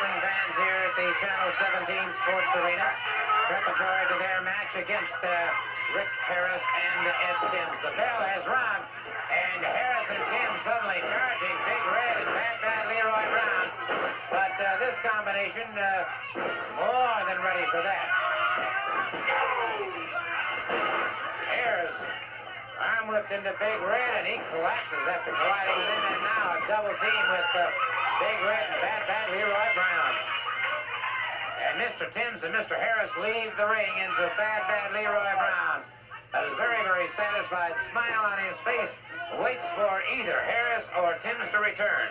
wrestling fans here at the Channel 17 Sports Arena, preparatory to their match against Rick Harris and Ed Timms. The bell has rung, and Harris and Timms suddenly charging Big Red and Bad Leroy Brown. But this combination more than ready for that. Harris arm whipped into Big Red, and he collapses after colliding with him, and now a double team with Big Red and Bad Leroy Brown. And Mr. Timms and Mr. Harris leave the ring into Bad Leroy Brown. That is very, very satisfied. Smile on his face. Waits for either Harris or Timms to return.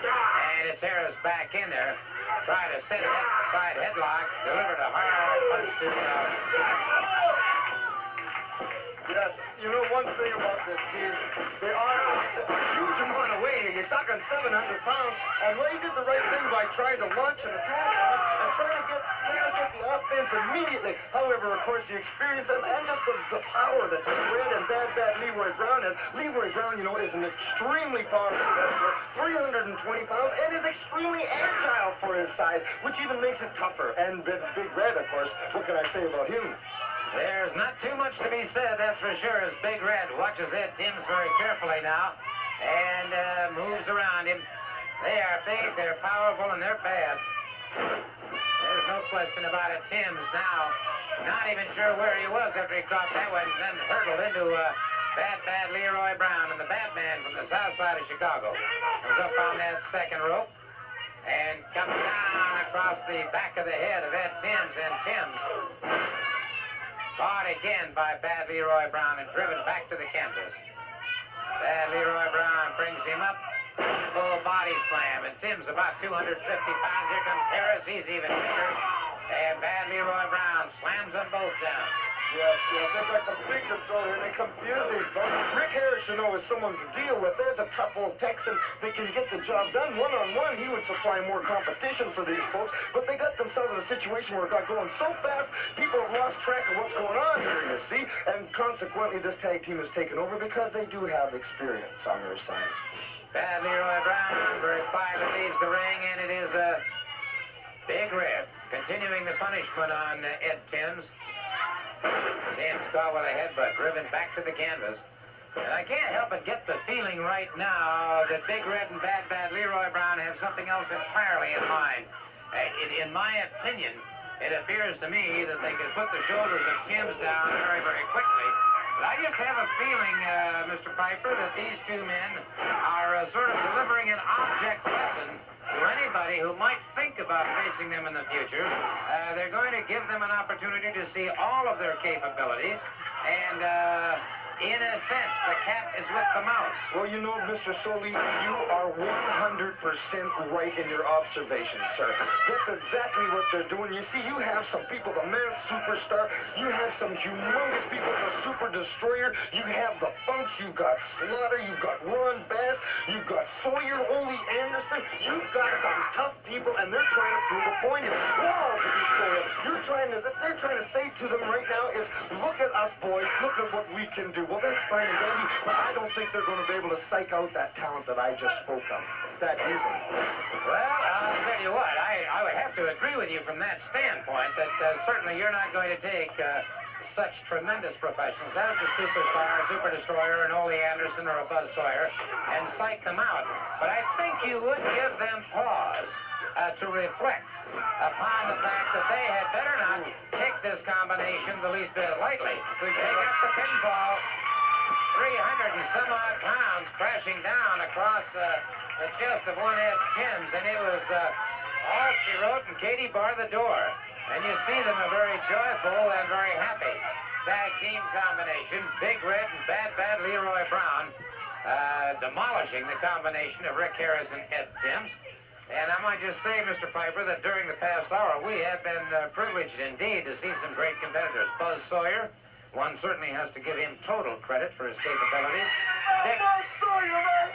And it's Harris back in there. Trying to set it up, side headlock. Delivered a hard punch to Yes, you know one thing about this team, they are a huge amount of weight. You're talking 700 pounds, and Ray did the right thing by trying to launch and attack and trying to get the offense immediately. However, of course, the experience and just the power that Red and Bad Leroy Brown has. Leroy Brown, you know, is an extremely powerful wrestler, 320 pounds, and is extremely agile for his size, which even makes it tougher. And Big Red, of course, what can I say about him? There's not too much to be said, that's for sure, as Big Red watches Ed Timms very carefully now and moves around him. They are big, they're powerful, and they're bad. There's no question about it. Timms now not even sure where he was after he caught that one and then hurtled into Bad Leroy Brown, and the Batman from the south side of Chicago was up on that second rope and comes down across the back of the head of Ed Timms, and Timms fought again by Bad Leroy Brown and driven back to the canvas. Bad Leroy Brown brings him up, full body slam, and Timms about 250 pounds. Here comes Harris, he's even bigger, and Bad Leroy Brown slams them both down. Yes, they've got some big control here, and they confuse these folks. Rick Harris, you know, is someone to deal with. There's a tough old Texan that can get the job done one-on-one. He would supply more competition for these folks, but they got themselves in a situation where it got going so fast, people have lost track of what's going on here, you see, and consequently this tag team has taken over because they do have experience on their side. Bad Leroy Brown very quietly leaves the ring, and it is Big Red continuing the punishment on Ed Timms. Timms caught with a headbutt, driven back to the canvas. And I can't help but get the feeling right now that Big Red and Bad Leroy Brown have something else entirely in mind. In my opinion, it appears to me that they could put the shoulders of Timms down very, very quickly. But I just have a feeling, Mr. Piper, that these two men are sort of delivering an object lesson to anybody who might think about facing them in the future. They're going to give them an opportunity to see all of their capabilities, and in a sense, the cat is with the mouse. Well, you know, Mr. Soli, you are 100% right in your observations, sir. That's exactly what they're doing. You see, you have some people, the Masked Superstar. You have some humongous people, the Super Destroyer. You have the Funks. You got Slaughter. You got Ron Bass. You got Sawyer, Ole Anderson. You've got some tough people, and they're trying to prove a point here. Whoa, they're trying to say to them right now is, look at us, boys. Look at what we can do. Well, that's fine and dandy, but I don't think they're going to be able to psych out that talent that I just spoke of. That isn't. Well, I'll tell you what, I would have to agree with you from that standpoint that certainly you're not going to take such tremendous professionals as the Superstar, Super Destroyer, and Ole Anderson or a Buzz Sawyer and psych them out. But I think you would give them pause to reflect upon the fact that they had better not take this combination the least bit lightly. They got the pinfall, 300 and some odd pounds crashing down across the chest of one Ed Timms, and it was all she wrote, and Katie barred the door. And you see them are very joyful and very happy. Tag team combination, Big Red and Bad Leroy Brown, demolishing the combination of Rick Harris and Ed Timms. And I might just say, Mr. Piper, that during the past hour, we have been privileged indeed to see some great competitors. Buzz Sawyer, one certainly has to give him total credit for his capabilities. Buzz Sawyer, man!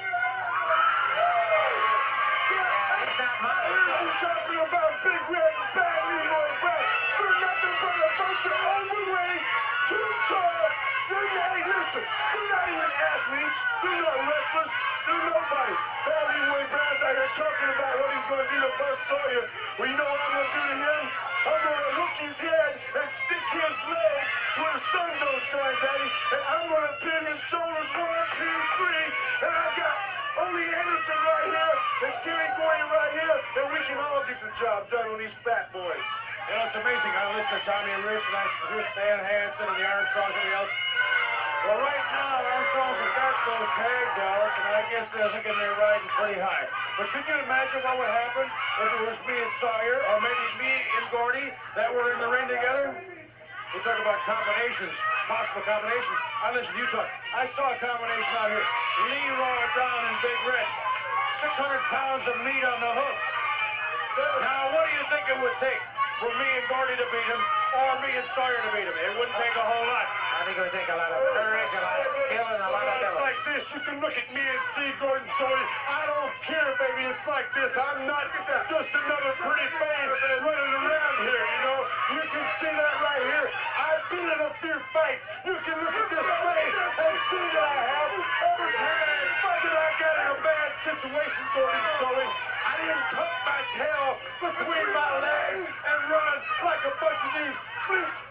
Yeah, he's not modest. You're talking about Big Red and Bad Leroy Brown. They're nothing but a bunch of overweight, too tall. Listen, they're not even athletes. They're not wrestlers. They're nobody. Bad Leroy Brown's out here talking about what he's going to do and Buzz Sawyer. Well, you know what I'm going to do to him? I'm going to hook his head and stick his leg where the sun don't shine, Daddy. And I'm going to pin his shoulders 1, 2, 3. And I got Ole Anderson right here and Terry Gordy right here. And we can all get the job done on these fat boys. You know, it's amazing. I listen to Tommy and Rich, and I hear Stan Hansen and the Armstrongs and everybody else. Well, right now, Armstrong's have got those tags out, and I guess they're thinking they're riding pretty high. But could you imagine what would happen if it was me and Sawyer, or maybe me and Gordy, that were in the ring together? We talk about combinations, possible combinations. I listen to you talk. I saw a combination out here. Leroy Brown and Big Red. 600 pounds of meat on the hook. Now, what do you think it would take for me and Gordy to beat him, or me and Sawyer to beat him? It wouldn't take a whole lot. I think it would take a lot of courage, a lot of skill, and a lot of It's ability. like this. You can look at me and see Gordon Sawyer. I don't care, baby. It's like this. I'm not just another pretty face running around here, you know. You can see that right here. I've been in a few fights. You can look at this face and see that I have. Every time that I got in a bad situation, Gordon Sawyer, I didn't tuck my tail between my legs and run like a bunch of these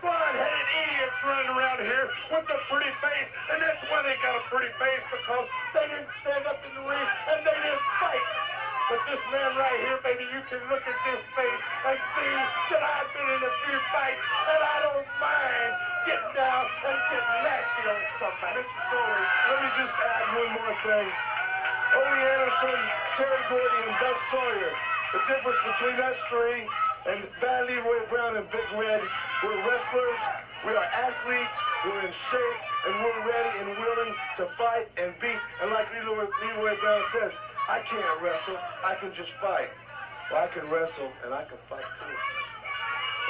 blonde-headed idiots running around here with a pretty face. And that's why they got a pretty face, because they didn't stand up in the ring and they didn't fight. But this man right here, baby, you can look at this face and see that I've been in a few fights, and I don't mind getting down and getting nasty on somebody. Mr. Sawyer, let me just add one more thing. Ole Anderson, Terry Gordy, and Buzz Sawyer. The difference between us three and Bad Leroy Brown and Big Red, we're wrestlers, we are athletes, we're in shape, and we're ready and willing to fight and beat. And like Leroy Brown says, I can't wrestle, I can just fight. Well, I can wrestle, and I can fight too.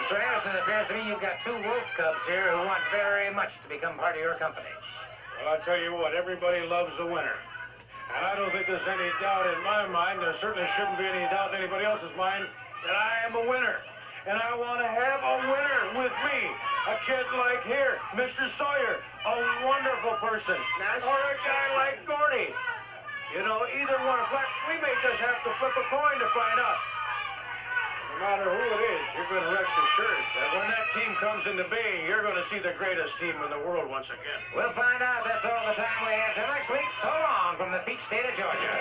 Mr. Anderson, it appears to me you've got 2 wolf cubs here who want very much to become part of your company. Well, I'll tell you what, everybody loves a winner. And I don't think there's any doubt in my mind, there certainly shouldn't be any doubt in anybody else's mind, that I am a winner. And I want to have a winner with me. A kid like here, Mr. Sawyer, a wonderful person. Or a guy like Gordy. You know, either one. In fact, we may just have to flip a coin to find out. No matter who it is, you're going to rest assured that when that team comes into being, you're going to see the greatest team in the world once again. We'll find out. That's all the time we have till next week. So long from the Peach State of Georgia.